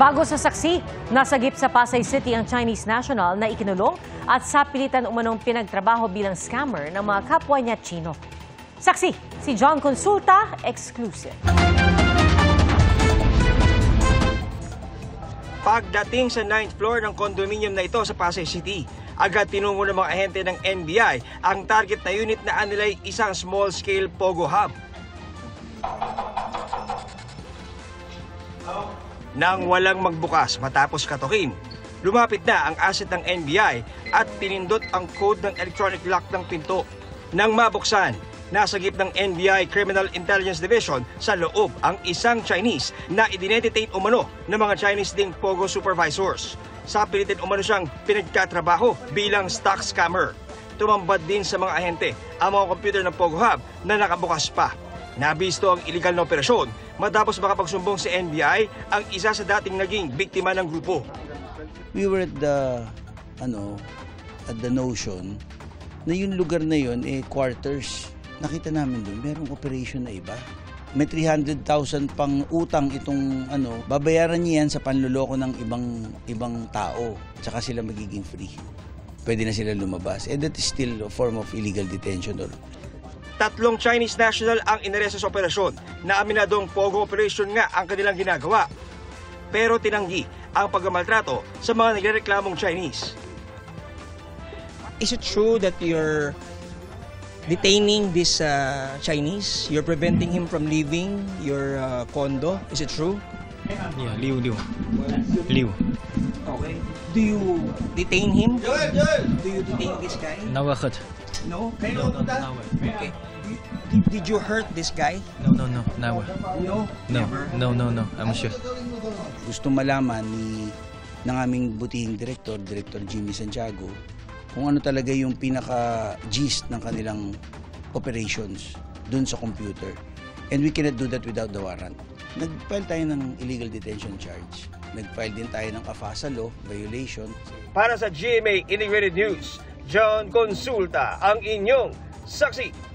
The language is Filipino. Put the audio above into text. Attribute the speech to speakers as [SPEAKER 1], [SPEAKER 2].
[SPEAKER 1] Bago sa saksi, nasagip sa Pasay City ang Chinese national na ikinulong at sapilitan umanong pinagtrabaho bilang scammer ng mga kapwa niya Chino. Saksi, si John Consulta, exclusive.
[SPEAKER 2] Pagdating sa 9th floor ng condominium na ito sa Pasay City, agad tinungo ng mga ahente ng NBI ang target na unit na anilay isang small-scale Pogo Hub. Nang walang magbukas matapos katukin, lumapit na ang asset ng NBI at pinindot ang code ng electronic lock ng pinto. Nang mabuksan, nasagip ng NBI Criminal Intelligence Division sa loob ang isang Chinese na identitate umano ng mga Chinese ding Pogo supervisors. Sapilitan umano siyang pinagkatrabaho bilang stock scammer. Tumambad din sa mga ahente ang mga computer ng Pogo Hub na nakabukas pa. Nabisto ang iligal na operasyon matapos makapagsumbong si NBI ang isa sa dating naging biktima ng grupo.
[SPEAKER 3] We were at the notion na yung lugar na yun, quarters. Nakita namin doon, merong operation na iba. May 300,000 pang utang itong babayaran niya yan sa panluloko ng ibang tao. Tsaka sila magiging free. Pwede na sila lumabas. And that is still a form of illegal detention.
[SPEAKER 2] Tatlong Chinese national ang inaresto sa operasyon na aminadong Pogo operation nga ang kanilang ginagawa. Pero tinanggi ang pagmamaltrato sa mga nagrereklamong Chinese.
[SPEAKER 4] Is it true that you're detaining this Chinese? You're preventing him from leaving your condo? Is it true?
[SPEAKER 5] Yeah, Liu.
[SPEAKER 4] Okay. Do you detain him? Do you detain this guy?
[SPEAKER 5] Never hurt.
[SPEAKER 4] No?
[SPEAKER 5] Never.
[SPEAKER 4] Okay. Did you hurt this guy?
[SPEAKER 5] No, never.
[SPEAKER 4] No? Never?
[SPEAKER 5] No, I'm sure.
[SPEAKER 3] Gusto malaman ng aming butihing Director Jimmy Santiago, kung ano talaga yung pinaka-gist ng kanilang operations dun sa computer. And we cannot do that without the warrant. Nag-file tayo ng illegal detention charge. Nag-file din tayo ng CAFASA law violation.
[SPEAKER 2] Para sa GMA Integrated News, John Consulta ang inyong saksi.